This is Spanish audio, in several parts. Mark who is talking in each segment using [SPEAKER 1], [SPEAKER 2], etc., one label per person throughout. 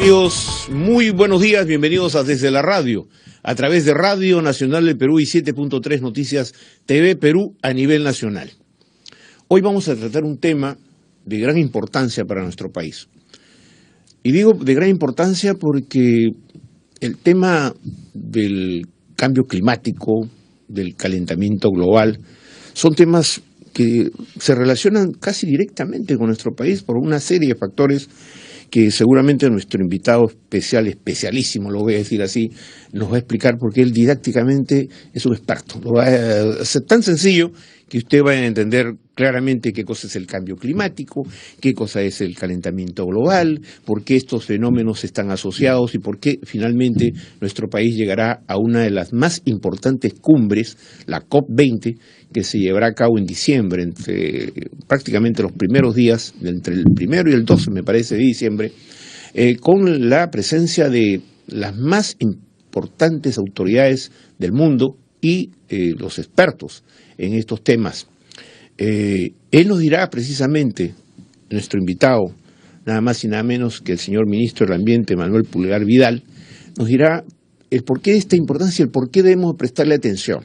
[SPEAKER 1] Amigos, muy buenos días, bienvenidos a Desde la Radio, a través de Radio Nacional del Perú y 7.3 Noticias TV Perú a nivel nacional. Hoy vamos a tratar un tema de gran importancia para nuestro país. Y digo de gran importancia porque el tema del cambio climático, del calentamiento global, son temas que se relacionan casi directamente con nuestro país por una serie de factores que seguramente nuestro invitado especial, especialísimo, lo voy a decir así, nos va a explicar porque él didácticamente es un experto. Lo va a hacer tan sencillo que usted va a entender claramente qué cosa es el cambio climático, qué cosa es el calentamiento global, por qué estos fenómenos están asociados y por qué finalmente nuestro país llegará a una de las más importantes cumbres, la COP20, que se llevará a cabo en diciembre, entre prácticamente los primeros días, entre el 1 y el 12, me parece, de diciembre, con la presencia de las más importantes autoridades del mundo y los expertos en estos temas. Él nos dirá precisamente, nuestro invitado, nada más y nada menos que el señor ministro del Ambiente, Manuel Pulgar Vidal, nos dirá el porqué de esta importancia, el porqué debemos prestarle atención.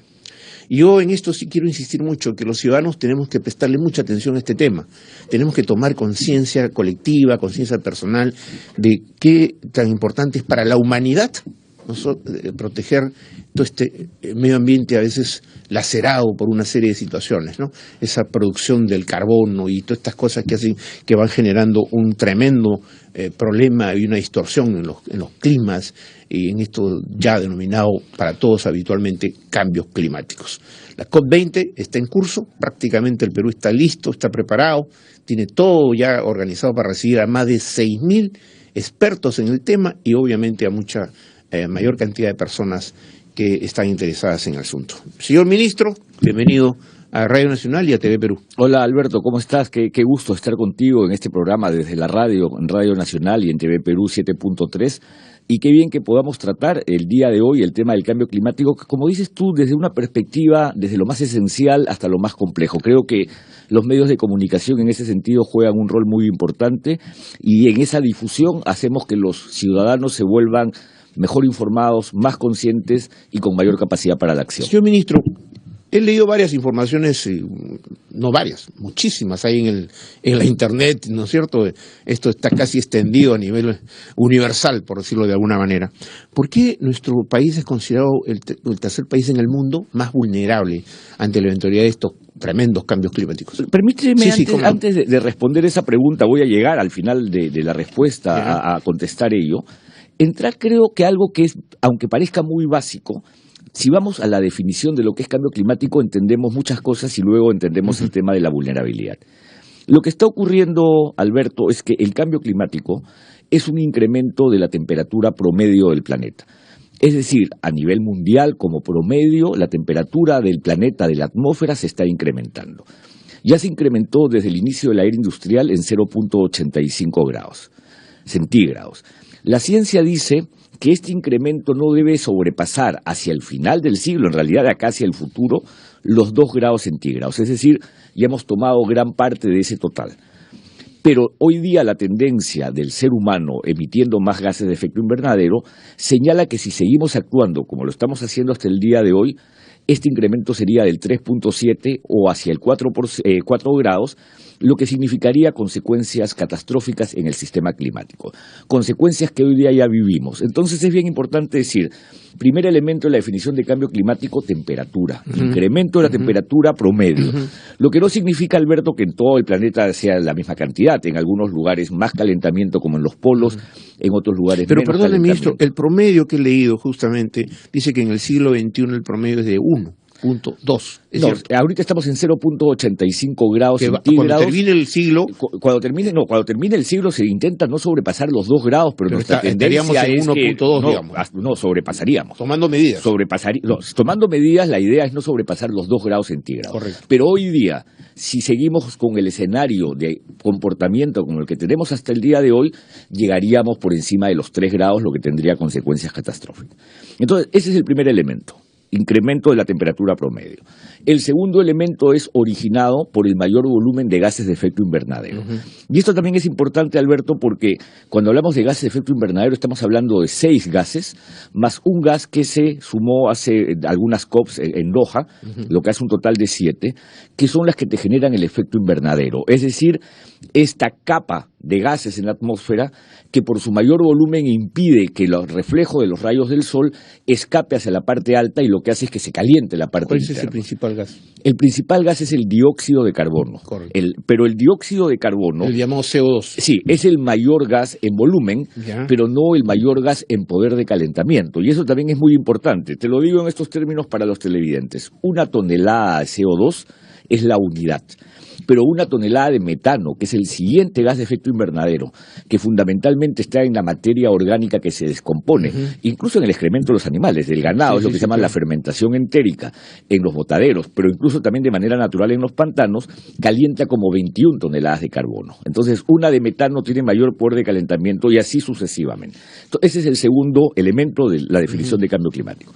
[SPEAKER 1] Y yo en esto sí quiero insistir mucho, que los ciudadanos tenemos que prestarle mucha atención a este tema. Tenemos que tomar conciencia colectiva, conciencia personal de qué tan importante es para la humanidad proteger todo este medio ambiente a veces lacerado por una serie de situaciones, ¿no? Esa producción del carbono y todas estas cosas que hacen, que van generando un tremendo problema y una distorsión en los climas y en esto ya denominado para todos habitualmente cambios climáticos. La COP20 está en curso, prácticamente el Perú está listo, está preparado, tiene todo ya organizado para recibir a más de 6.000 expertos en el tema y obviamente a mucha mayor cantidad de personas que están interesadas en el asunto. Señor ministro, bienvenido a Radio Nacional y a TV Perú.
[SPEAKER 2] Hola Alberto, ¿cómo estás? Qué gusto estar contigo en este programa desde la radio, en Radio Nacional y en TV Perú 7.3. Y qué bien que podamos tratar el día de hoy el tema del cambio climático, que como dices tú, desde una perspectiva, desde lo más esencial hasta lo más complejo. Creo que los medios de comunicación en ese sentido juegan un rol muy importante y en esa difusión hacemos que los ciudadanos se vuelvan mejor informados, más conscientes y con mayor capacidad para la acción.
[SPEAKER 1] Señor ministro, he leído varias informaciones, no varias, muchísimas hay en la internet, ¿no es cierto? Esto está casi extendido a nivel universal, por decirlo de alguna manera. ¿Por qué nuestro país es considerado el tercer país en el mundo más vulnerable ante la eventualidad de estos tremendos cambios climáticos?
[SPEAKER 2] Permíteme, antes de responder esa pregunta, voy a llegar al final de la respuesta a contestar ello. Entrar creo que algo que es, aunque parezca muy básico, si vamos a la definición de lo que es cambio climático, entendemos muchas cosas y luego entendemos el tema de la vulnerabilidad. Lo que está ocurriendo, Alberto, es que el cambio climático es un incremento de la temperatura promedio del planeta. Es decir, a nivel mundial, como promedio, la temperatura del planeta, de la atmósfera, se está incrementando. Ya se incrementó desde el inicio de la era industrial en 0.85 grados centígrados. La ciencia dice que este incremento no debe sobrepasar hacia el final del siglo, en realidad de acá hacia el futuro, los 2 grados centígrados. Es decir, ya hemos tomado gran parte de ese total. Pero hoy día la tendencia del ser humano emitiendo más gases de efecto invernadero señala que si seguimos actuando como lo estamos haciendo hasta el día de hoy, este incremento sería del 3.7 o hacia el 4 grados, lo que significaría consecuencias catastróficas en el sistema climático, consecuencias que hoy día ya vivimos. Entonces es bien importante decir, primer elemento de la definición de cambio climático, temperatura, incremento de la temperatura promedio, lo que no significa, Alberto, que en todo el planeta sea la misma cantidad, en algunos lugares más calentamiento como en los polos, en otros lugares
[SPEAKER 1] pero
[SPEAKER 2] menos
[SPEAKER 1] perdón, ministro, el promedio que he leído justamente dice que en el siglo XXI el promedio es de 1.2.
[SPEAKER 2] No, ahorita estamos en 0.85 grados centígrados.
[SPEAKER 1] Cuando termine el siglo...
[SPEAKER 2] Cuando termine el siglo se intenta no sobrepasar los 2 grados, pero nuestra tendencia
[SPEAKER 1] estaríamos en 1.2, digamos.
[SPEAKER 2] No, sobrepasaríamos.
[SPEAKER 1] Tomando medidas.
[SPEAKER 2] Tomando medidas, la idea es no sobrepasar los 2 grados centígrados.
[SPEAKER 1] Correcto.
[SPEAKER 2] Pero hoy día, si seguimos con el escenario de comportamiento como el que tenemos hasta el día de hoy, llegaríamos por encima de los 3 grados, lo que tendría consecuencias catastróficas. Entonces, ese es el primer elemento. incremento de la temperatura promedio. El segundo elemento es originado por el mayor volumen de gases de efecto invernadero. Y esto también es importante, Alberto, porque cuando hablamos de gases de efecto invernadero estamos hablando de 6 gases, más un gas que se sumó hace algunas COPs en Doha, lo que hace un total de 7, que son las que te generan el efecto invernadero. Es decir, esta capa de gases en la atmósfera que por su mayor volumen impide que el reflejo de los rayos del sol escape hacia la parte alta y lo que hace es que se caliente la parte interna.
[SPEAKER 1] ¿Cuál es el principal gas?
[SPEAKER 2] El principal gas es el dióxido de carbono. Pero el dióxido de carbono...
[SPEAKER 1] El llamado CO2.
[SPEAKER 2] Sí, es el mayor gas en volumen, pero no el mayor gas en poder de calentamiento. Y eso también es muy importante. Te lo digo en estos términos para los televidentes. 1 tonelada de CO2 es la unidad. Pero 1 tonelada de metano, que es el siguiente gas de efecto invernadero, que fundamentalmente está en la materia orgánica que se descompone, incluso en el excremento de los animales, del ganado, es lo que se llama la fermentación entérica, en los botaderos, pero incluso también de manera natural en los pantanos, calienta como 21 toneladas de carbono. Entonces, 1 de metano tiene mayor poder de calentamiento y así sucesivamente. Entonces, ese es el segundo elemento de la definición de cambio climático.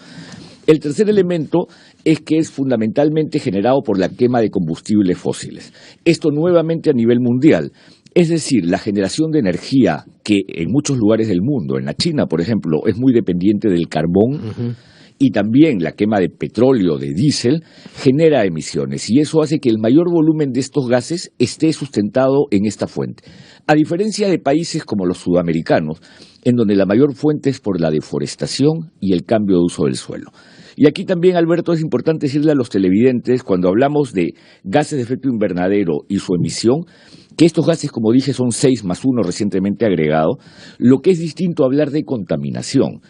[SPEAKER 2] El tercer elemento es que es fundamentalmente generado por la quema de combustibles fósiles. Esto nuevamente a nivel mundial. Es decir, la generación de energía que en muchos lugares del mundo, en la China, por ejemplo, es muy dependiente del carbón, y también la quema de petróleo, de diésel, genera emisiones. Y eso hace que el mayor volumen de estos gases esté sustentado en esta fuente. A diferencia de países como los sudamericanos, en donde la mayor fuente es por la deforestación y el cambio de uso del suelo. Y aquí también, Alberto, es importante decirle a los televidentes, cuando hablamos de gases de efecto invernadero y su emisión, que estos gases, como dije, son 6 más 1 recientemente agregado, lo que es distinto a hablar de contaminación.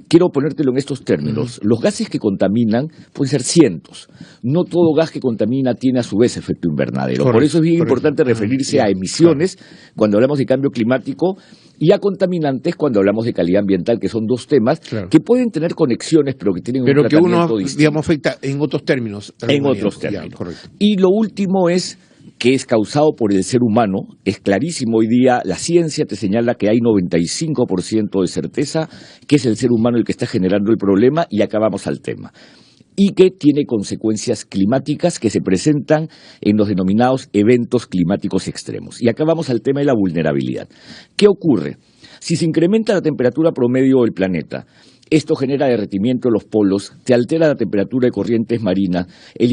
[SPEAKER 2] Quiero ponértelo en estos términos. Los gases que contaminan pueden ser cientos. No todo gas que contamina tiene a su vez efecto invernadero. Por eso es bien importante referirse a emisiones cuando hablamos de cambio climático y a contaminantes cuando hablamos de calidad ambiental, que son 2 temas que pueden tener conexiones, pero que tienen un tratamiento distinto.
[SPEAKER 1] Pero que uno, digamos, afecta en otros términos.
[SPEAKER 2] En otros términos. Y lo último es que es causado por el ser humano. Es clarísimo hoy día, la ciencia te señala que hay 95% de certeza que es el ser humano el que está generando el problema, y acá vamos al tema. Y que tiene consecuencias climáticas que se presentan en los denominados eventos climáticos extremos. Y acá vamos al tema de la vulnerabilidad. ¿Qué ocurre? Si se incrementa la temperatura promedio del planeta, esto genera derretimiento de los polos, te altera la temperatura de corrientes marinas, el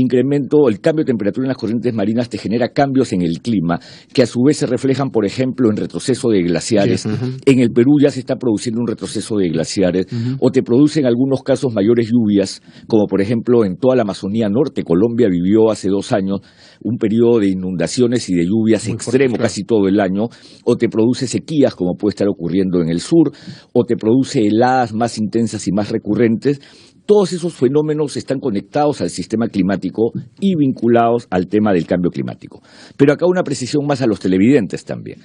[SPEAKER 2] cambio de temperatura en las corrientes marinas te genera cambios en el clima, que a su vez se reflejan, por ejemplo, en retroceso de glaciares. En el Perú ya se está produciendo un retroceso de glaciares, o te produce en algunos casos mayores lluvias, como por ejemplo en toda la Amazonía Norte. Colombia vivió hace 2 años un periodo de inundaciones y de lluvias extremo casi todo el año, o te produce sequías, como puede estar ocurriendo en el sur, o te produce heladas más intensas y más recurrentes. Todos esos fenómenos están conectados al sistema climático y vinculados al tema del cambio climático. Pero acá una precisión más a los televidentes también.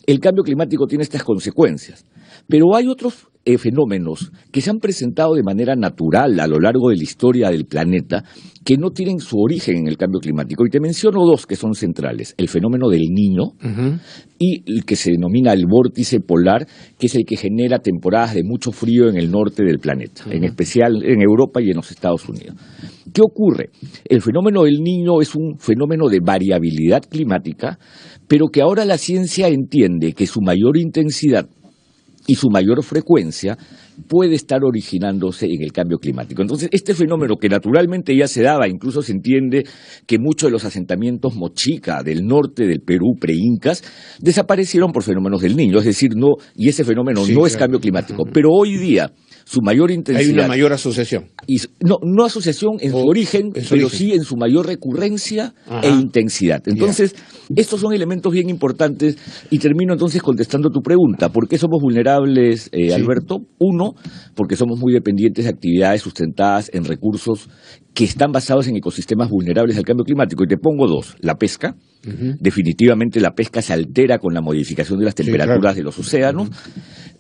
[SPEAKER 2] El cambio climático tiene estas consecuencias, pero hay otros fenómenos que se han presentado de manera natural a lo largo de la historia del planeta que no tienen su origen en el cambio climático. Y te menciono 2 que son centrales. El fenómeno del Niño y el que se denomina el vórtice polar, que es el que genera temporadas de mucho frío en el norte del planeta, en especial en Europa y en los Estados Unidos. ¿Qué ocurre? El fenómeno del Niño es un fenómeno de variabilidad climática, pero que ahora la ciencia entiende que su mayor intensidad y su mayor frecuencia puede estar originándose en el cambio climático. Entonces, este fenómeno que naturalmente ya se daba, incluso se entiende que muchos de los asentamientos mochica del norte del Perú, preincas, desaparecieron por fenómenos del Niño, es decir, y ese fenómeno no es cambio climático, pero hoy día su mayor intensidad...
[SPEAKER 1] Hay una mayor asociación.
[SPEAKER 2] No asociación en su origen, pero sí en su mayor recurrencia e intensidad. Entonces, estos son elementos bien importantes, y termino entonces contestando tu pregunta. ¿Por qué somos vulnerables, Alberto? 1, porque somos muy dependientes de actividades sustentadas en recursos que están basados en ecosistemas vulnerables al cambio climático. Y te pongo 2. La pesca. Definitivamente la pesca se altera con la modificación de las temperaturas de los océanos.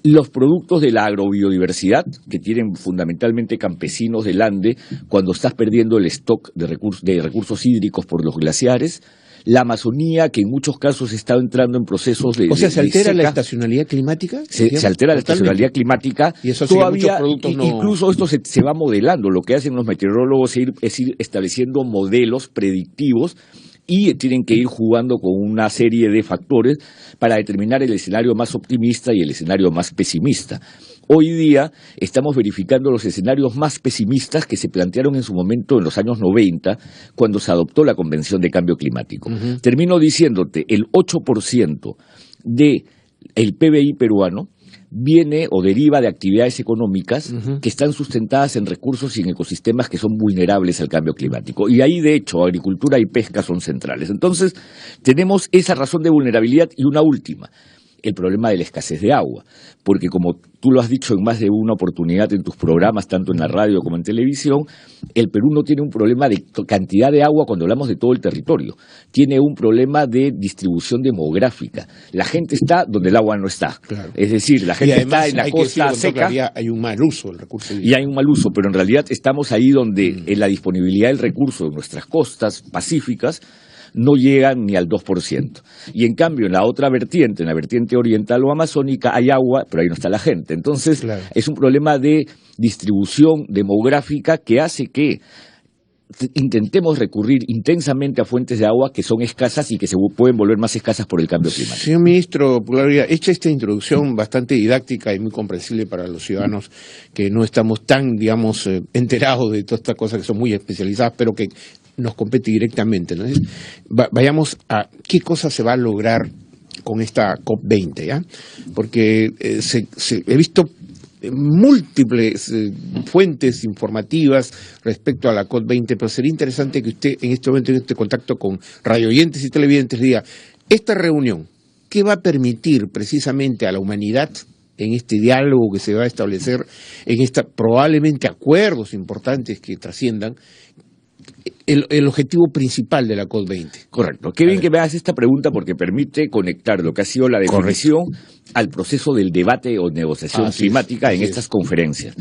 [SPEAKER 2] Los productos de la agrobiodiversidad, que tienen fundamentalmente campesinos del Ande, cuando estás perdiendo el stock de recursos hídricos por los glaciares. la Amazonía, que en muchos casos está entrando en procesos de...
[SPEAKER 1] O sea, ¿se altera
[SPEAKER 2] seca.
[SPEAKER 1] La estacionalidad climática?
[SPEAKER 2] Se altera la estacionalidad climática.
[SPEAKER 1] Y eso hace
[SPEAKER 2] todavía,
[SPEAKER 1] que muchos productos no...
[SPEAKER 2] Incluso esto se va modelando. Lo que hacen los meteorólogos es ir estableciendo modelos predictivos y tienen que ir jugando con una serie de factores para determinar el escenario más optimista y el escenario más pesimista. Hoy día estamos verificando los escenarios más pesimistas que se plantearon en su momento en los años 90, cuando se adoptó la Convención de Cambio Climático. Termino diciéndote, el 8% del PBI peruano viene o deriva de actividades económicas que están sustentadas en recursos y en ecosistemas que son vulnerables al cambio climático. Y ahí, de hecho, agricultura y pesca son centrales. Entonces, tenemos esa razón de vulnerabilidad y una última, el problema de la escasez de agua. Porque como tú lo has dicho en más de una oportunidad en tus programas, tanto en la radio como en televisión, el Perú no tiene un problema de cantidad de agua cuando hablamos de todo el territorio. Tiene un problema de distribución demográfica. La gente está donde el agua no está. Claro. Es decir, la gente está en la costa seca.
[SPEAKER 1] Hay un mal uso del recurso.
[SPEAKER 2] Y hay un mal uso, pero en realidad estamos ahí donde en la disponibilidad del recurso de nuestras costas pacíficas no llegan ni al 2%. Y en cambio, en la otra vertiente, en la vertiente oriental o amazónica, hay agua, pero ahí no está la gente. Entonces, claro, es un problema de distribución demográfica que hace que intentemos recurrir intensamente a fuentes de agua que son escasas y que se pueden volver más escasas por el cambio climático.
[SPEAKER 1] Señor Ministro, hecha esta introducción bastante didáctica y muy comprensible para los ciudadanos que no estamos tan, digamos, enterados de todas estas cosas que son muy especializadas, pero que nos compete directamente, ¿no? Vayamos a qué cosa se va a lograr con esta COP20, ¿ya? Porque he visto múltiples fuentes informativas respecto a la COP20, pero sería interesante que usted en este momento, en este contacto con radioyentes y televidentes, diga, esta reunión, ¿qué va a permitir precisamente a la humanidad en este diálogo que se va a establecer, en probablemente acuerdos importantes que trasciendan el objetivo principal de la COP20?
[SPEAKER 2] Correcto. Qué bien que me hagas esta pregunta porque permite conectar lo que ha sido la definición al proceso del debate o negociación climática en estas conferencias.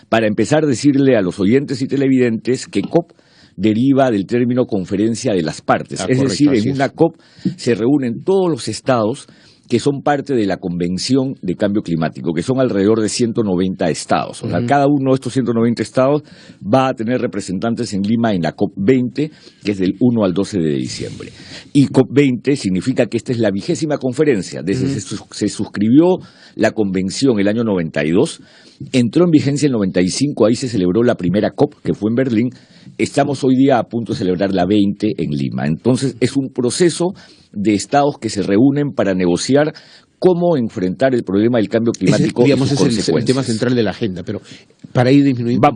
[SPEAKER 2] Para empezar, decirle a los oyentes y televidentes que COP deriva del término conferencia de las partes. Es decir, en una COP se reúnen todos los estados que son parte de la Convención de Cambio Climático, que son alrededor de 190 estados. O sea, cada uno de estos 190 estados va a tener representantes en Lima en la COP20, que es del 1 al 12 de diciembre. Y COP20 significa que esta es la 20ª conferencia. Desde se suscribió la convención el año 92, entró en vigencia el 95, ahí se celebró la primera COP, que fue en Berlín. Estamos hoy día a punto de celebrar la 20 en Lima. Entonces, es un proceso de estados que se reúnen para negociar cómo enfrentar el problema del cambio climático y sus consecuencias.
[SPEAKER 1] Es el tema central de la agenda, pero para ir disminuyendo...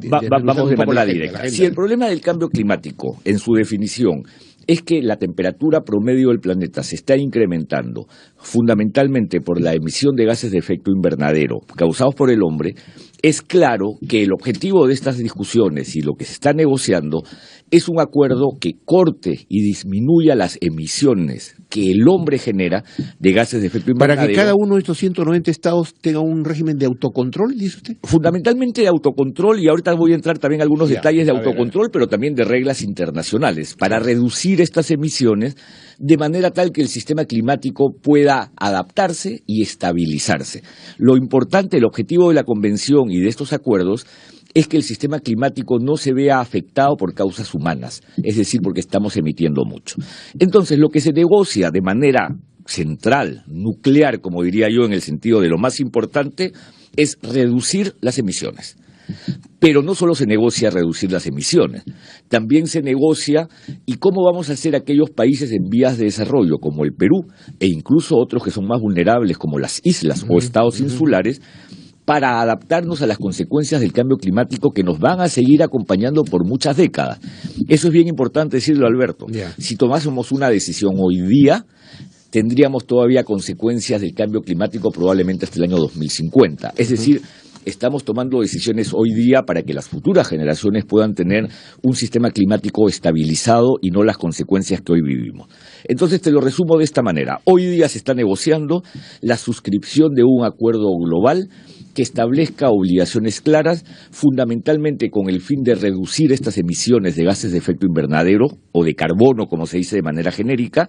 [SPEAKER 2] Vamos de manera directa. Si el problema del cambio climático, en su definición, es que la temperatura promedio del planeta se está incrementando, fundamentalmente por la emisión de gases de efecto invernadero causados por el hombre, es claro que el objetivo de estas discusiones y lo que se está negociando es un acuerdo que corte y disminuya las emisiones que el hombre genera de gases de efecto invernadero.
[SPEAKER 1] Para que cada uno de estos 190 estados tenga un régimen de autocontrol, dice usted.
[SPEAKER 2] Fundamentalmente de autocontrol, y ahorita voy a entrar también a algunos detalles de autocontrol, pero también de reglas internacionales, para reducir estas emisiones de manera tal que el sistema climático pueda adaptarse y estabilizarse. Lo importante, el objetivo de la convención y de estos acuerdos es que el sistema climático no se vea afectado por causas humanas, es decir, porque estamos emitiendo mucho. Entonces, lo que se negocia de manera central, nuclear, como diría yo, en el sentido de lo más importante, es reducir las emisiones. Pero no solo se negocia reducir las emisiones, también se negocia y cómo vamos a hacer aquellos países en vías de desarrollo, como el Perú, e incluso otros que son más vulnerables, como las islas o estados insulares, para adaptarnos a las consecuencias del cambio climático que nos van a seguir acompañando por muchas décadas. Eso es bien importante decirlo, Alberto. Si tomásemos una decisión hoy día, tendríamos todavía consecuencias del cambio climático probablemente hasta el año 2050. Es decir, estamos tomando decisiones hoy día para que las futuras generaciones puedan tener un sistema climático estabilizado y no las consecuencias que hoy vivimos. Entonces te lo resumo de esta manera. Hoy día se está negociando la suscripción de un acuerdo global que establezca obligaciones claras, fundamentalmente con el fin de reducir estas emisiones de gases de efecto invernadero o de carbono, como se dice de manera genérica,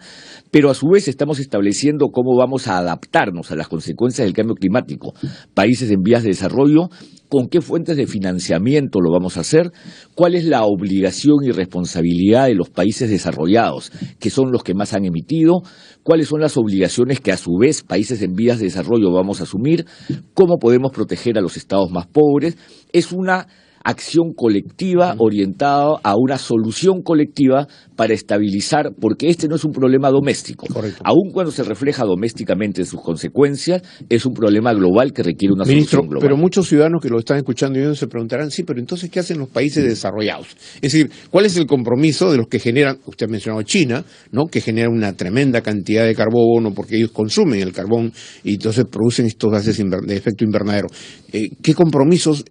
[SPEAKER 2] pero a su vez estamos estableciendo cómo vamos a adaptarnos a las consecuencias del cambio climático. Países en vías de desarrollo, con qué fuentes de financiamiento lo vamos a hacer, cuál es la obligación y responsabilidad de los países desarrollados, que son los que más han emitido, cuáles son las obligaciones que a su vez países en vías de desarrollo vamos a asumir, cómo podemos proteger a los estados más pobres. Es una acción colectiva orientada a una solución colectiva para estabilizar, porque este no es un problema doméstico.
[SPEAKER 1] Correcto.
[SPEAKER 2] Aun cuando se refleja domésticamente en sus consecuencias, es un problema global que requiere una solución global.
[SPEAKER 1] Pero muchos ciudadanos que lo están escuchando y se preguntarán, sí, pero entonces, ¿qué hacen los países desarrollados? Es decir, ¿cuál es el compromiso de los que generan, usted ha mencionado China, ¿no?, que genera una tremenda cantidad de carbono porque ellos consumen el carbón y entonces producen estos gases de efecto invernadero? ¿Qué compromisos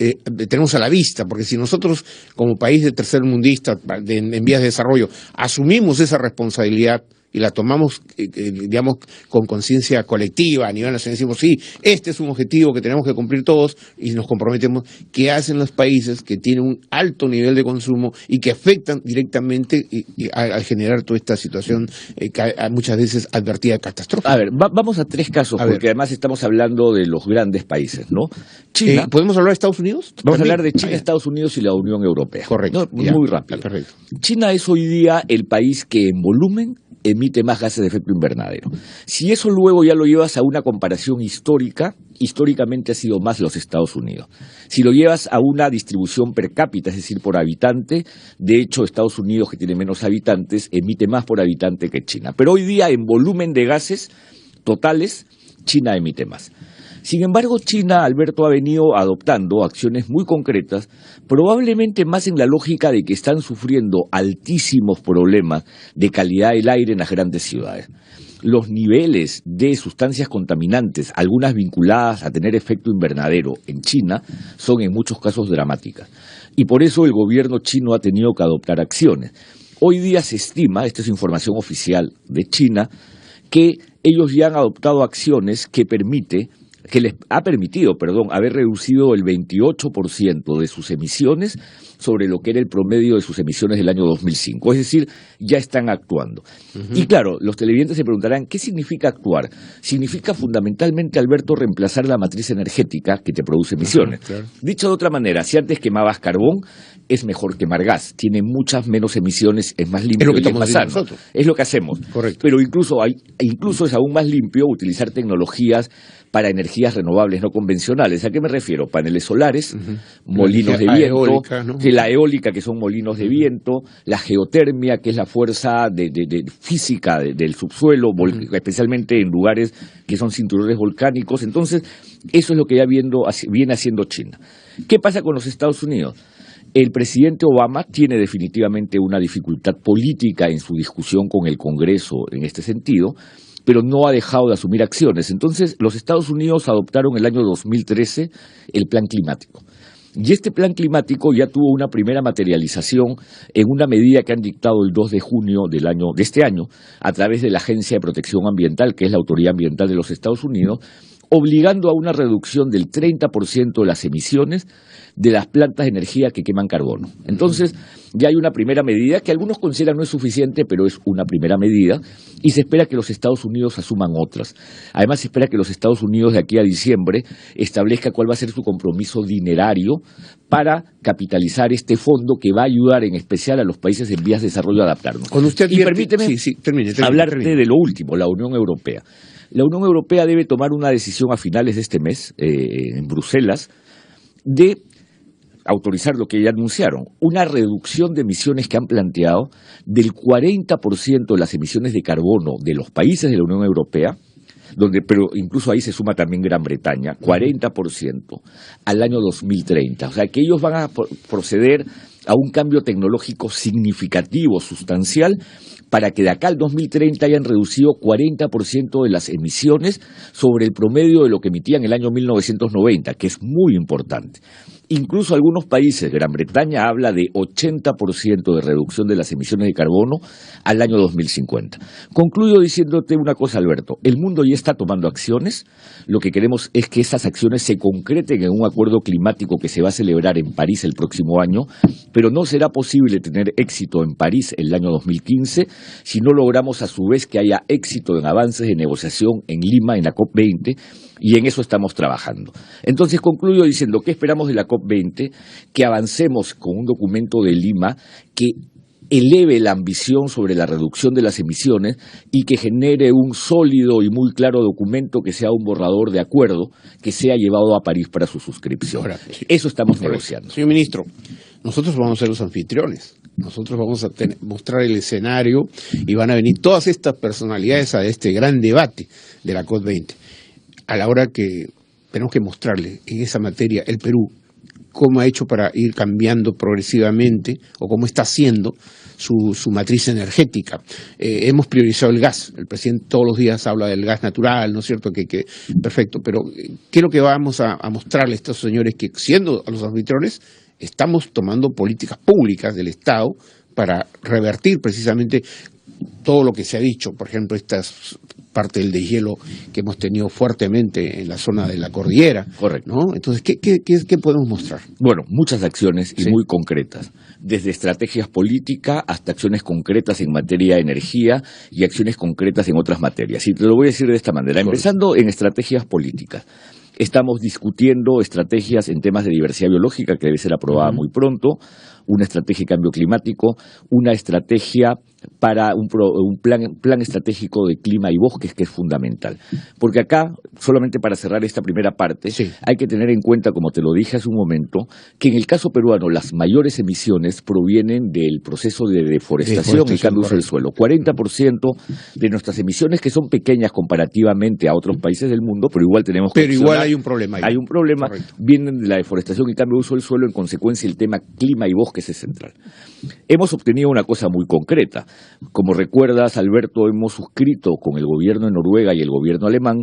[SPEAKER 1] tenemos a la vista? Porque si nosotros, como país de tercermundista, en vías de desarrollo, asumimos esa responsabilidad y la tomamos, digamos, con conciencia colectiva a nivel nacional, decimos, sí, este es un objetivo que tenemos que cumplir todos y nos comprometemos, ¿qué hacen los países que tienen un alto nivel de consumo y que afectan directamente al generar toda esta situación muchas veces advertida de catástrofe?
[SPEAKER 2] A ver, vamos a tres casos, porque además estamos hablando de los grandes países, ¿no?
[SPEAKER 1] China. ¿Podemos hablar de Estados Unidos?
[SPEAKER 2] Vamos a hablar de China, Estados Unidos y la Unión Europea.
[SPEAKER 1] Correcto.
[SPEAKER 2] ¿No? Muy rápido.
[SPEAKER 1] Perfecto.
[SPEAKER 2] China es hoy día el país que en volumen emite más gases de efecto invernadero. Si eso luego ya lo llevas a una comparación histórica, históricamente ha sido más los Estados Unidos. Si lo llevas a una distribución per cápita, es decir, por habitante, de hecho Estados Unidos, que tiene menos habitantes, emite más por habitante que China. Pero hoy día en volumen de gases totales, China emite más. Sin embargo, China, Alberto, ha venido adoptando acciones muy concretas, probablemente más en la lógica de que están sufriendo altísimos problemas de calidad del aire en las grandes ciudades. Los niveles de sustancias contaminantes, algunas vinculadas a tener efecto invernadero en China, son en muchos casos dramáticas. Y por eso el gobierno chino ha tenido que adoptar acciones. Hoy día se estima, esta es información oficial de China, que ellos ya han adoptado acciones que les ha permitido, haber reducido el 28% de sus emisiones sobre lo que era el promedio de sus emisiones del año 2005. Es decir, ya están actuando. Y claro, los televidentes se preguntarán, ¿qué significa actuar? Significa fundamentalmente, Alberto, reemplazar la matriz energética que te produce emisiones. Claro. Dicho de otra manera, si antes quemabas carbón, es mejor quemar gas. Tiene muchas menos emisiones, es más limpio y es más sano. Es lo que hacemos.
[SPEAKER 1] Correcto.
[SPEAKER 2] Pero incluso es aún más limpio utilizar tecnologías para energías renovables no convencionales. ¿A qué me refiero? Paneles solares, molinos de viento, eólica, ¿no? La eólica, que son molinos de viento, la geotermia, que es la fuerza física del subsuelo, especialmente en lugares que son cinturones volcánicos. Entonces, eso es lo que ya viene haciendo China. ¿Qué pasa con los Estados Unidos? El presidente Obama tiene definitivamente una dificultad política en su discusión con el Congreso en este sentido, pero no ha dejado de asumir acciones. Entonces, los Estados Unidos adoptaron el año 2013 el Plan Climático. Y este Plan Climático ya tuvo una primera materialización en una medida que han dictado el 2 de junio de este año a través de la Agencia de Protección Ambiental, que es la Autoridad Ambiental de los Estados Unidos, obligando a una reducción del 30% de las emisiones de las plantas de energía que queman carbono. Entonces, ya hay una primera medida que algunos consideran no es suficiente, pero es una primera medida, y se espera que los Estados Unidos asuman otras. Además, se espera que los Estados Unidos de aquí a diciembre establezca cuál va a ser su compromiso dinerario para capitalizar este fondo que va a ayudar en especial a los países en vías de desarrollo a adaptarnos.
[SPEAKER 1] Y
[SPEAKER 2] permíteme hablarte de lo último, la Unión Europea. La Unión Europea debe tomar una decisión a finales de este mes, en Bruselas, de autorizar lo que ya anunciaron, una reducción de emisiones que han planteado del 40% de las emisiones de carbono de los países de la Unión Europea, pero incluso ahí se suma también Gran Bretaña, 40% al año 2030. O sea que ellos van a proceder a un cambio tecnológico significativo, sustancial, para que de acá al 2030 hayan reducido 40% de las emisiones sobre el promedio de lo que emitían en el año 1990, que es muy importante. Incluso algunos países, Gran Bretaña habla de 80% de reducción de las emisiones de carbono al año 2050. Concluyo diciéndote una cosa, Alberto. El mundo ya está tomando acciones. Lo que queremos es que esas acciones se concreten en un acuerdo climático que se va a celebrar en París el próximo año, pero no será posible tener éxito en París el año 2015 si no logramos a su vez que haya éxito en avances de negociación en Lima, en la COP20, y en eso estamos trabajando. Entonces concluyo diciendo, ¿qué esperamos de la COP20? Que avancemos con un documento de Lima que eleve la ambición sobre la reducción de las emisiones y que genere un sólido y muy claro documento que sea un borrador de acuerdo que sea llevado a París para su suscripción.
[SPEAKER 1] Ahora, sí.
[SPEAKER 2] Eso estamos negociando.
[SPEAKER 1] Señor ministro, nosotros vamos a ser los anfitriones. Nosotros vamos a mostrar el escenario y van a venir todas estas personalidades a este gran debate de la COP20. A la hora que tenemos que mostrarle en esa materia el Perú cómo ha hecho para ir cambiando progresivamente o cómo está haciendo su matriz energética. Hemos priorizado el gas. El presidente todos los días habla del gas natural, ¿no es cierto? Que perfecto. Pero ¿qué es lo que vamos a mostrarle a estos señores que, siendo a los anfitriones, estamos tomando políticas públicas del Estado para revertir precisamente todo lo que se ha dicho? Por ejemplo, esta parte del deshielo que hemos tenido fuertemente en la zona de la cordillera.
[SPEAKER 2] Correcto.
[SPEAKER 1] ¿No? Entonces, ¿qué podemos mostrar?
[SPEAKER 2] Bueno, muchas acciones y
[SPEAKER 1] Sí.
[SPEAKER 2] muy concretas, desde estrategias políticas hasta acciones concretas en materia de energía y acciones concretas en otras materias. Y te lo voy a decir de esta manera, empezando en estrategias políticas. Estamos discutiendo estrategias en temas de diversidad biológica, que debe ser aprobada muy pronto, una estrategia de cambio climático, una estrategia para un plan estratégico de clima y bosques, que es fundamental. Porque acá, solamente para cerrar esta primera parte,
[SPEAKER 1] Sí.
[SPEAKER 2] hay que tener en cuenta, como te lo dije hace un momento, que en el caso peruano las mayores emisiones provienen del proceso de deforestación y cambio de uso del suelo. 40% de nuestras emisiones, que son pequeñas comparativamente a otros países del mundo, pero igual tenemos que
[SPEAKER 1] Pero igual
[SPEAKER 2] accionar.
[SPEAKER 1] hay un problema ahí.
[SPEAKER 2] Hay un problema,
[SPEAKER 1] Correcto.
[SPEAKER 2] vienen de la deforestación y cambio de uso del suelo, en consecuencia el tema clima y bosques es central. Hemos obtenido una cosa muy concreta. Como recuerdas, Alberto, hemos suscrito con el gobierno de Noruega y el gobierno alemán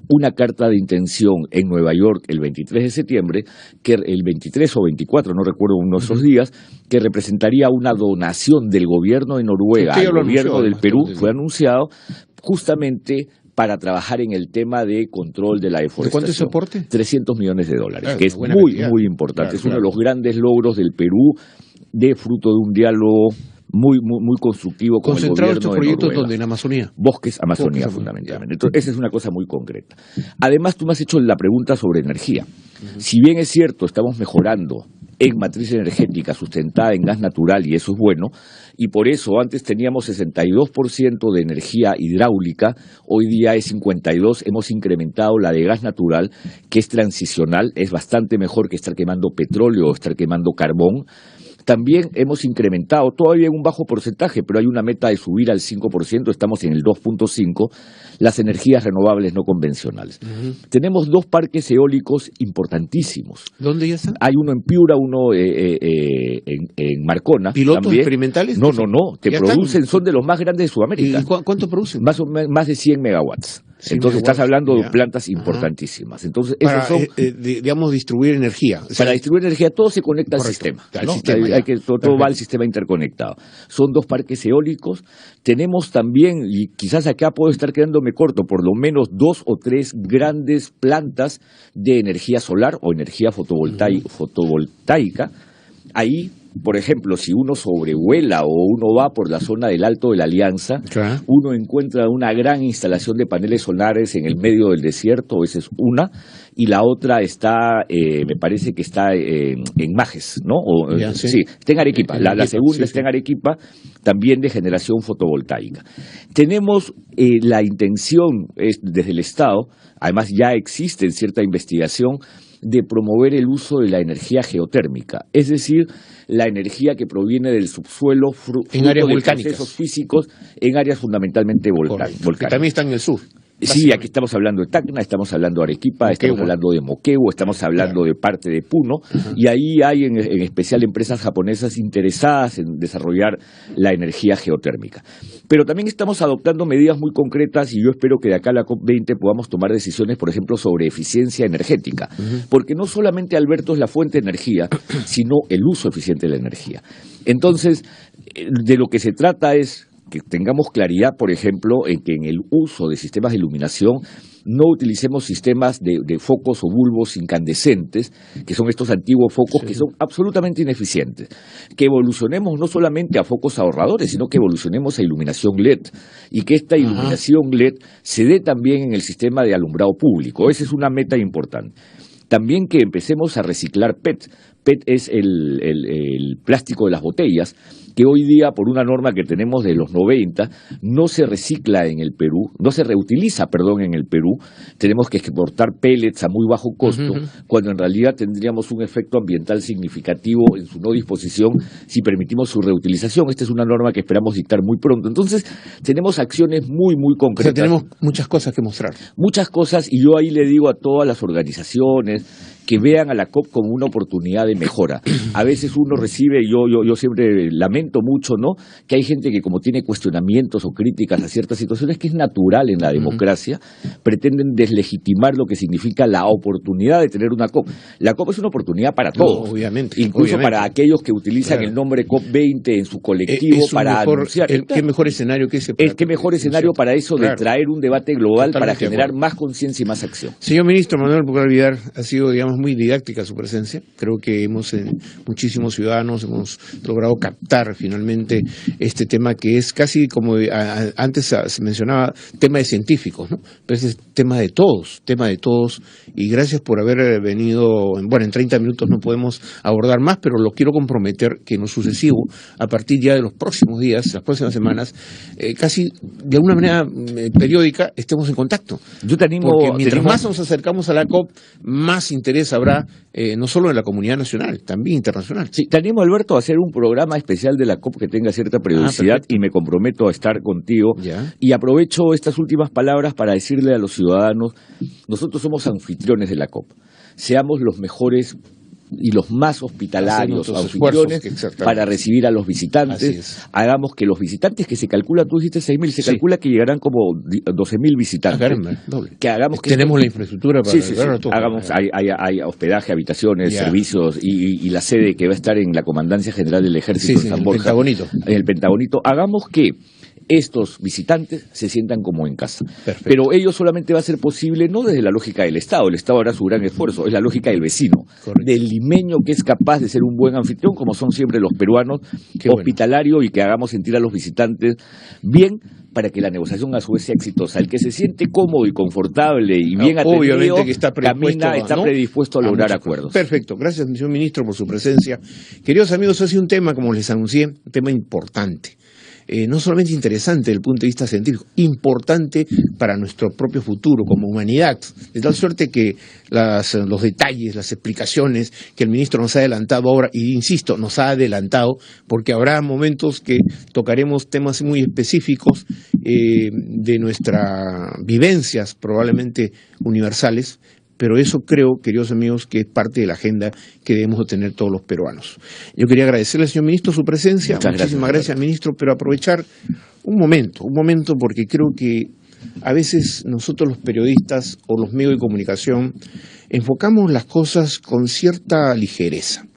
[SPEAKER 2] una carta de intención en Nueva York el 23 de septiembre, que el 23 o 24, no recuerdo uno de esos días, que representaría una donación del gobierno de Noruega
[SPEAKER 1] Usted ya
[SPEAKER 2] al
[SPEAKER 1] lo
[SPEAKER 2] gobierno
[SPEAKER 1] anunció,
[SPEAKER 2] del
[SPEAKER 1] además,
[SPEAKER 2] Perú,
[SPEAKER 1] entonces.
[SPEAKER 2] fue anunciado justamente para trabajar en el tema de control de la deforestación.
[SPEAKER 1] ¿De cuánto es ese aporte?
[SPEAKER 2] $300 millones,
[SPEAKER 1] Claro,
[SPEAKER 2] que es
[SPEAKER 1] una buena
[SPEAKER 2] muy,
[SPEAKER 1] cantidad.
[SPEAKER 2] muy importante.
[SPEAKER 1] Claro,
[SPEAKER 2] es uno
[SPEAKER 1] claro.
[SPEAKER 2] de los grandes logros del Perú, de fruto de un diálogo muy constructivo con el
[SPEAKER 1] Concentrado
[SPEAKER 2] gobierno
[SPEAKER 1] estos
[SPEAKER 2] de
[SPEAKER 1] proyectos
[SPEAKER 2] Noruega.
[SPEAKER 1] donde en Amazonía.
[SPEAKER 2] Bosques, Amazonía,
[SPEAKER 1] Bosques,
[SPEAKER 2] fundamentalmente. Entonces, esa es una cosa muy concreta. Además, tú me has hecho la pregunta sobre energía. Si bien es cierto, estamos mejorando en matriz energética sustentada en gas natural, y eso es bueno, y por eso antes teníamos 62% de energía hidráulica, hoy día es 52%, hemos incrementado la de gas natural, que es transicional, es bastante mejor que estar quemando petróleo o estar quemando carbón. También hemos incrementado, todavía en un bajo porcentaje, pero hay una meta de subir al 5%, estamos en el 2.5%, las energías renovables no convencionales. Tenemos 2 parques eólicos importantísimos.
[SPEAKER 1] ¿Dónde ya están?
[SPEAKER 2] Hay uno en Piura, uno en Marcona.
[SPEAKER 1] ¿Pilotos
[SPEAKER 2] también.
[SPEAKER 1] experimentales?
[SPEAKER 2] No, te
[SPEAKER 1] Ya
[SPEAKER 2] producen,
[SPEAKER 1] están.
[SPEAKER 2] son de los más grandes de Sudamérica.
[SPEAKER 1] ¿Y cuánto producen?
[SPEAKER 2] Más de 100 megawatts.
[SPEAKER 1] 100
[SPEAKER 2] Entonces estás
[SPEAKER 1] megawatts,
[SPEAKER 2] hablando de
[SPEAKER 1] ya.
[SPEAKER 2] plantas
[SPEAKER 1] Ajá.
[SPEAKER 2] importantísimas. Entonces,
[SPEAKER 1] Para,
[SPEAKER 2] esos son...
[SPEAKER 1] digamos, distribuir energía. O sea,
[SPEAKER 2] Para distribuir energía, todo se conecta al
[SPEAKER 1] correcto,
[SPEAKER 2] sistema.
[SPEAKER 1] al
[SPEAKER 2] ¿no?
[SPEAKER 1] sistema, ya.
[SPEAKER 2] Todo va
[SPEAKER 1] Perfecto.
[SPEAKER 2] al sistema interconectado. Son 2 parques eólicos. Tenemos también, y quizás acá puedo estar quedándome corto, por lo menos 2 o 3 grandes plantas de energía solar o energía fotovoltaica. Ahí, por ejemplo, si uno sobrevuela o uno va por la zona del Alto de la Alianza,
[SPEAKER 1] Claro.
[SPEAKER 2] uno encuentra una gran instalación de paneles solares en el medio del desierto, esa es una, y la otra está, me parece que está en Majes, ¿no?
[SPEAKER 1] Ya, sí.
[SPEAKER 2] Sí, está en Arequipa.
[SPEAKER 1] En
[SPEAKER 2] La
[SPEAKER 1] Arequipa,
[SPEAKER 2] segunda
[SPEAKER 1] sí,
[SPEAKER 2] está
[SPEAKER 1] sí.
[SPEAKER 2] en Arequipa, también de generación fotovoltaica. Tenemos la intención desde el Estado, además ya existe en cierta investigación, de promover el uso de la energía geotérmica, es decir, la energía que proviene del subsuelo fruto
[SPEAKER 1] En áreas
[SPEAKER 2] de
[SPEAKER 1] volcánicas.
[SPEAKER 2] procesos físicos en áreas fundamentalmente
[SPEAKER 1] Correcto. Que
[SPEAKER 2] volcánicas.
[SPEAKER 1] también están en el sur.
[SPEAKER 2] Sí, aquí estamos hablando de Tacna, estamos hablando de Arequipa, estamos hablando de Moquegua, estamos hablando de parte de Puno, y ahí hay en especial empresas japonesas interesadas en desarrollar la energía geotérmica. Pero también estamos adoptando medidas muy concretas y yo espero que de acá a la COP20 podamos tomar decisiones, por ejemplo, sobre eficiencia energética, porque no solamente, Alberto, es la fuente de energía, sino el uso eficiente de la energía. Entonces, de lo que se trata es que tengamos claridad, por ejemplo, en que en el uso de sistemas de iluminación no utilicemos sistemas de focos o bulbos incandescentes, que son estos antiguos focos que son absolutamente ineficientes. Que evolucionemos no solamente a focos ahorradores, sino que evolucionemos a iluminación LED, y que esta iluminación LED se dé también en el sistema de alumbrado público. Esa es una meta importante. También que empecemos a reciclar PET. PET es el plástico de las botellas, que hoy día, por una norma que tenemos de los 90, no se recicla en el Perú, no se reutiliza, perdón, en el Perú. Tenemos que exportar pellets a muy bajo costo, cuando en realidad tendríamos un efecto ambiental significativo en su no disposición si permitimos su reutilización. Esta es una norma que esperamos dictar muy pronto. Entonces, tenemos acciones muy, muy concretas.
[SPEAKER 1] O sea, tenemos muchas cosas que mostrar.
[SPEAKER 2] Muchas cosas, y yo ahí le digo a todas las organizaciones que vean a la COP como una oportunidad de mejora. A veces uno recibe, yo siempre lamento mucho, ¿no?, que hay gente que, como tiene cuestionamientos o críticas a ciertas situaciones, que es natural en la democracia, pretenden deslegitimar lo que significa la oportunidad de tener una COP. La COP es una oportunidad para todos,
[SPEAKER 1] obviamente,
[SPEAKER 2] incluso para aquellos que utilizan el nombre COP20 en su colectivo para anunciar.
[SPEAKER 1] ¿Qué mejor escenario que ese?
[SPEAKER 2] ¿Qué mejor escenario para eso, de traer un debate global para generar más conciencia y más acción?
[SPEAKER 1] Señor Ministro Manuel Pulgar Villar, ha sido, digamos, muy didáctica su presencia. Creo que muchísimos ciudadanos hemos logrado captar finalmente este tema, que es casi como antes se mencionaba, tema de científicos, ¿no? Pero es tema de todos, y gracias por haber venido. Bueno, en 30 minutos no podemos abordar más, pero lo quiero comprometer que en lo sucesivo, a partir ya de los próximos días, las próximas semanas, casi de alguna manera periódica, estemos en contacto.
[SPEAKER 2] Yo te animo,
[SPEAKER 1] porque mientras más nos acercamos a la COP, más interés habrá, no solo en la comunidad nacional, también internacional.
[SPEAKER 2] Sí, te animo, Alberto, a hacer un programa especial de la COP que tenga cierta periodicidad, y me comprometo a estar contigo.
[SPEAKER 1] Ya.
[SPEAKER 2] Y aprovecho estas últimas palabras para decirle a los ciudadanos: nosotros somos anfitriones de la COP. Seamos los mejores y los más hospitalarios anfitriones para recibir a los visitantes. Hagamos que los visitantes, que se calcula, tú dijiste 6.000, se calcula que llegarán como 12.000 visitantes. Que hagamos que
[SPEAKER 1] tenemos la infraestructura para
[SPEAKER 2] todo. Hagamos, hay hospedaje, habitaciones, servicios, y la sede que va a estar en la Comandancia General del Ejército en San Borja, en el Pentagonito. Hagamos que estos visitantes se sientan como en casa.
[SPEAKER 1] Perfecto.
[SPEAKER 2] Pero ello solamente va a ser posible no desde la lógica del Estado. El Estado hará su gran esfuerzo, es la lógica del vecino, del limeño, que es capaz de ser un buen anfitrión, como son siempre los peruanos, hospitalario, y que hagamos sentir a los visitantes bien, para que la negociación a su vez sea exitosa. El que se siente cómodo y confortable y bien atendido,
[SPEAKER 1] que está
[SPEAKER 2] predispuesto a lograr acuerdos.
[SPEAKER 1] Perfecto. Gracias, señor ministro, por su presencia. Queridos amigos, ha sido un tema, como les anuncié, un tema importante. No solamente interesante desde el punto de vista científico, importante para nuestro propio futuro como humanidad, de tal suerte que los detalles, las explicaciones que el ministro nos ha adelantado ahora, y insisto, nos ha adelantado, porque habrá momentos que tocaremos temas muy específicos de nuestras vivencias, probablemente universales, pero eso creo, queridos amigos, que es parte de la agenda que debemos de tener todos los peruanos. Yo quería agradecerle al señor ministro su presencia. Muchísimas gracias, ministro, pero aprovechar un momento, porque creo que a veces nosotros los periodistas o los medios de comunicación enfocamos las cosas con cierta ligereza.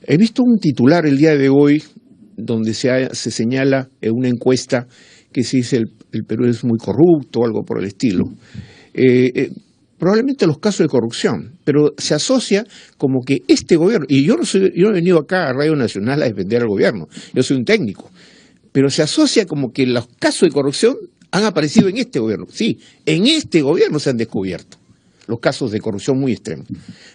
[SPEAKER 1] He visto un titular el día de hoy donde se señala en una encuesta que se dice el Perú es muy corrupto o algo por el estilo. Probablemente los casos de corrupción, pero se asocia como que este gobierno, y yo no he venido acá a Radio Nacional a defender al gobierno, yo soy un técnico, pero se asocia como que los casos de corrupción han aparecido en este gobierno. Sí, en este gobierno se han descubierto los casos de corrupción muy extremos,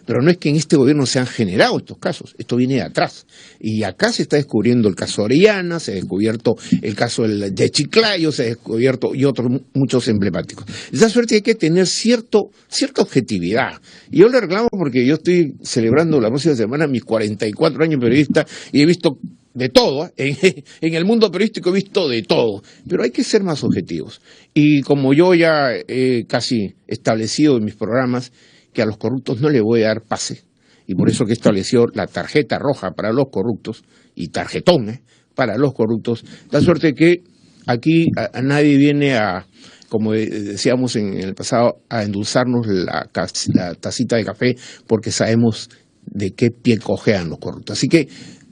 [SPEAKER 1] pero no es que en este gobierno se han generado estos casos, esto viene de atrás, y acá se está descubriendo el caso Orellana, se ha descubierto el caso de Chiclayo, se ha descubierto, y otros muchos emblemáticos. De esa suerte hay que tener cierta objetividad, y yo le reclamo porque yo estoy celebrando la próxima semana mis 44 años periodista, y he visto de todo, en el mundo periodístico he visto de todo, pero hay que ser más objetivos. Y como yo ya he casi establecido en mis programas que a los corruptos no le voy a dar pase, y por eso que he establecido la tarjeta roja para los corruptos, y tarjetón para los corruptos, da suerte que aquí a nadie viene a, como decíamos en el pasado, a endulzarnos la tacita de café, porque sabemos de qué pie cojean los corruptos. Así que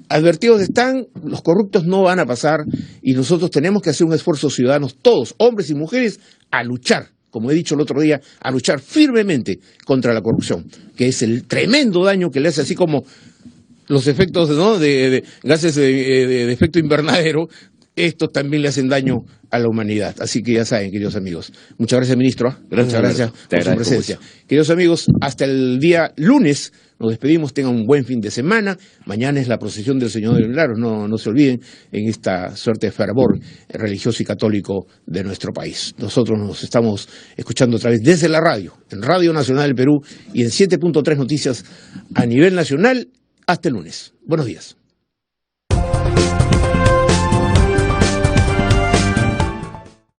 [SPEAKER 1] advertidos están, los corruptos no van a pasar y nosotros tenemos que hacer un esfuerzo ciudadanos, todos, hombres y mujeres, a luchar, como he dicho el otro día, a luchar firmemente contra la corrupción, que es el tremendo daño que le hace, así como los efectos, ¿no?, de gases de efecto invernadero, estos también le hacen daño a la humanidad. Así que ya saben, queridos amigos. Muchas gracias, ministro. Muchas gracias por su presencia. Queridos amigos, hasta el día lunes nos despedimos. Tengan un buen fin de semana. Mañana es la procesión del Señor de los Milagros. No se olviden en esta suerte de fervor religioso y católico de nuestro país. Nosotros nos estamos escuchando otra vez desde la radio, en Radio Nacional del Perú y en 7.3 Noticias a nivel nacional. Hasta el lunes. Buenos días.